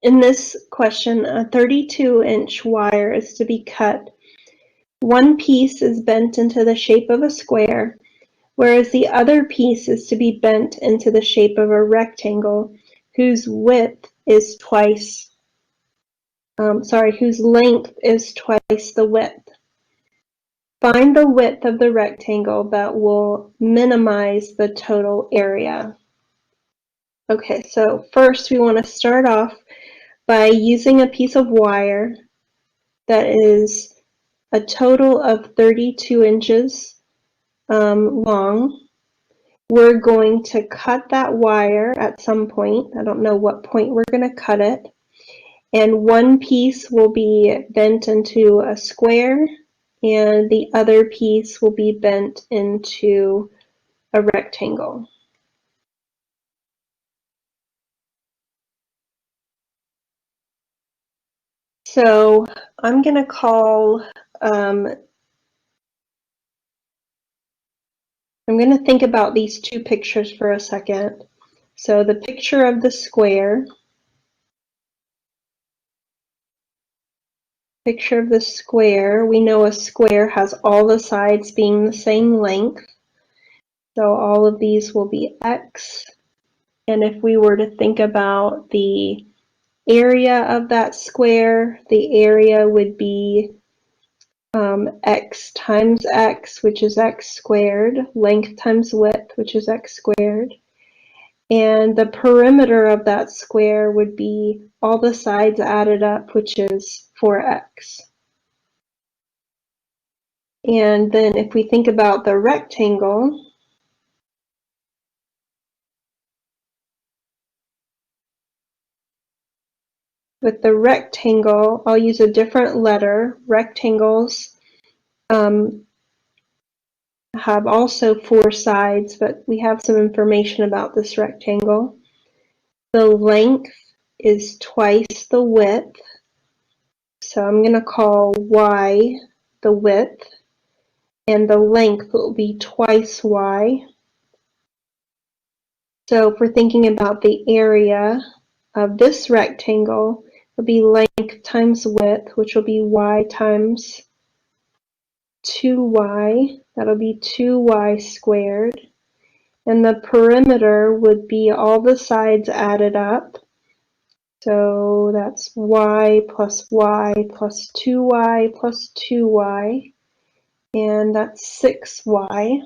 In this question, a 32-inch wire is to be cut. One piece is bent into the shape of a square, whereas the other piece is to be bent into the shape of a rectangle whose length is twice the width. Find the width of the rectangle that will minimize the total area. Okay, so first we want to start off by using a piece of wire that is a total of 32 inches long. We're going to cut that wire at some point. I don't know what point we're going to cut it. And one piece will be bent into a square, and the other piece will be bent into a rectangle. So I'm going to call, I'm going to think about these two pictures for a second. So the picture of the square, we know a square has all the sides being the same length. So all of these will be x. And if we were to think about the area of that square, the area would be x times x, which is x squared, length times width, which is x squared. And the perimeter of that square would be all the sides added up, which is 4x. And then if we think about the rectangle, with the rectangle, I'll use a different letter. Rectangles have also 4 sides, but we have some information about this rectangle. The length is twice the width, so I'm going to call y the width, and the length will be twice y. So if we're thinking about the area of this rectangle, it'll be length times width, which will be y times 2y. That'll be 2y squared. And the perimeter would be all the sides added up. So that's y plus 2y plus 2y. And that's 6y.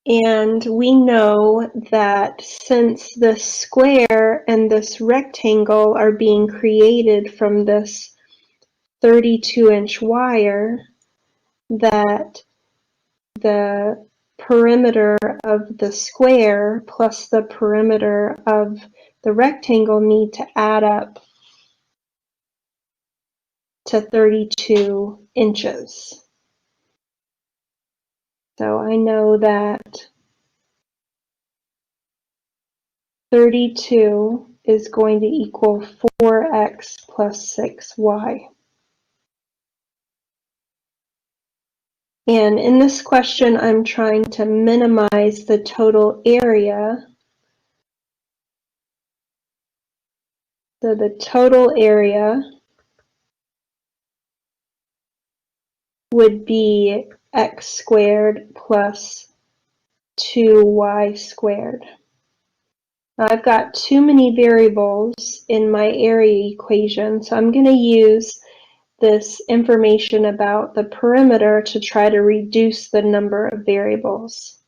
And we know that since this square and this rectangle are being created from this 32-inch wire, that the perimeter of the square plus the perimeter of the rectangle need to add up to 32 inches. So I know that 32 is going to equal 4x plus 6y. And in this question, I'm trying to minimize the total area. So the total area would be x squared plus 2y squared. Now I've got too many variables in my area equation, so I'm going to use this information about the perimeter to try to reduce the number of variables.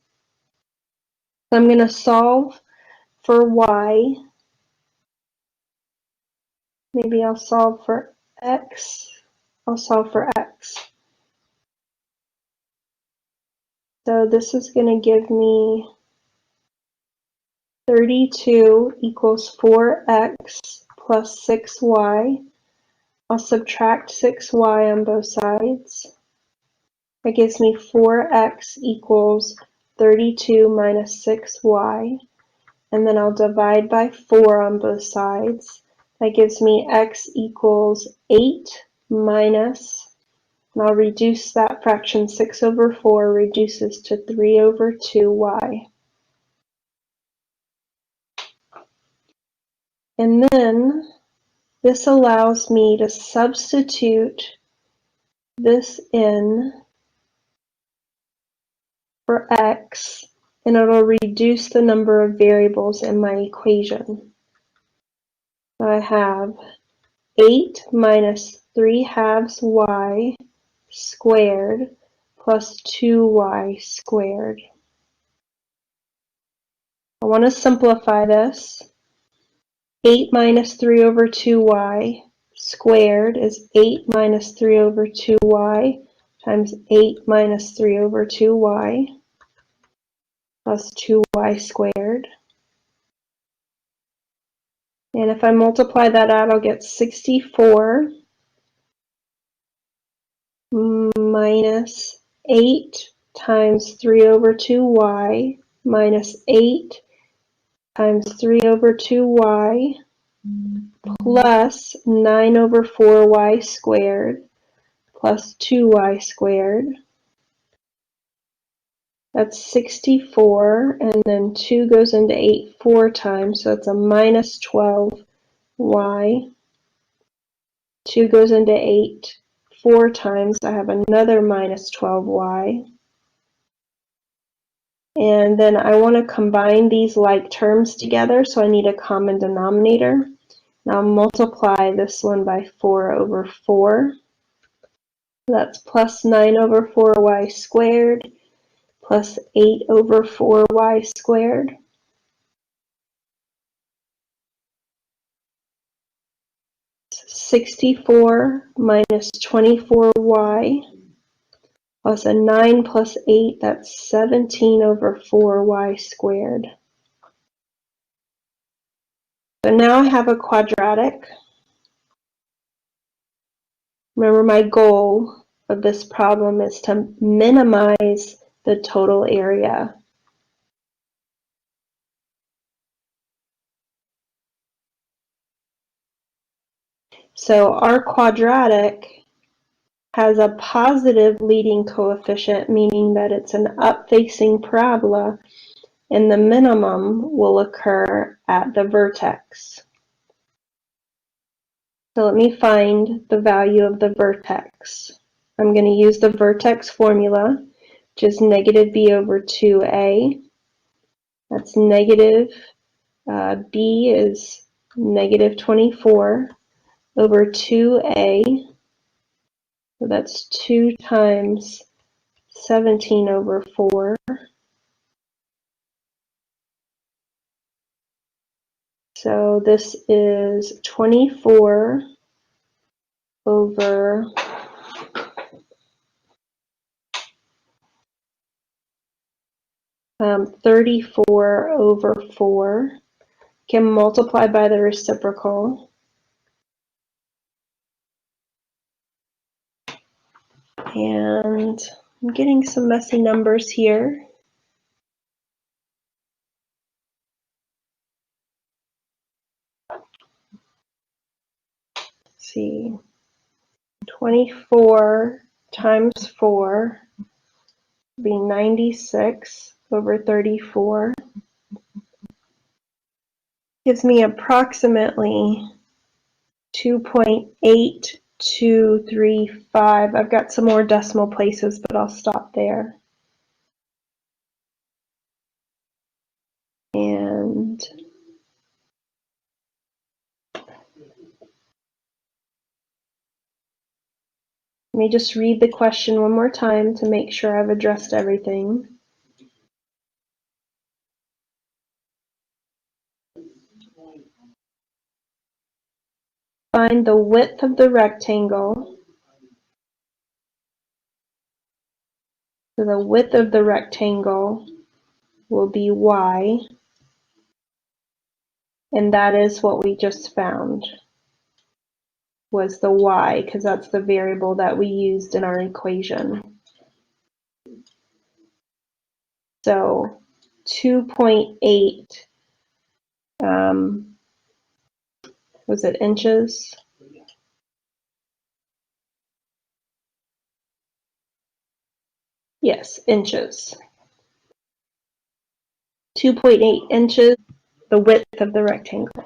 So I'm going to solve for y. Maybe I'll solve for x. I'll solve for x. So this is going to give me 32 equals 4x plus 6y. I'll subtract 6y on both sides. That gives me 4x equals 32 minus 6y. And then I'll divide by 4 on both sides. That gives me x equals 8 minus And I'll reduce that fraction. 6 over 4 reduces to 3 over 2y. And then this allows me to substitute this in for x, and it'll reduce the number of variables in my equation. I have 8 minus 3 halves y squared plus 2y squared. I want to simplify this. 8 minus 3 over 2y squared is 8 minus 3 over 2y times 8 minus 3 over 2y plus 2y squared. And if I multiply that out, I'll get 64 minus 8 times 3 over 2y minus 8 times 3 over 2y plus 9 over 4y squared plus 2y squared. That's 64, and then 2 goes into 8 4 times, so it's a minus 12y. 2 goes into 8 4 times, I have another minus 12y. And then I want to combine these like terms together, so I need a common denominator. Now multiply this one by 4 over 4. That's plus 9 over 4y squared plus 8 over 4y squared. It's 64 minus 24y plus a 9 plus 8, that's 17 over 4y squared. So now I have a quadratic. Remember, my goal of this problem is to minimize the total area. So our quadratic has a positive leading coefficient, meaning that it's an up-facing parabola, and the minimum will occur at the vertex. So let me find the value of the vertex. I'm going to use the vertex formula, which is negative b over 2a. That's negative, b is negative 24 over 2a. So that's 2 times 17 over 4. So this is 24 over 34 over 4. Can multiply by the reciprocal. And I'm getting some messy numbers here. Let's see, 24 times 4 would be 96 over 34. Gives me approximately 2.8235. I've got some more decimal places, but I'll stop there. And let me just read the question one more time to make sure I've addressed everything. Find the width of the rectangle. So the width of the rectangle will be y, and that is what we just found, was the y, because that's the variable that we used in our equation. So 2.8, was it inches? Yes, inches. 2.8 inches, the width of the rectangle.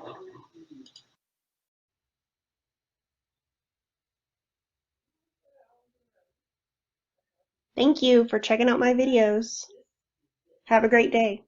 Thank you for checking out my videos. Have a great day.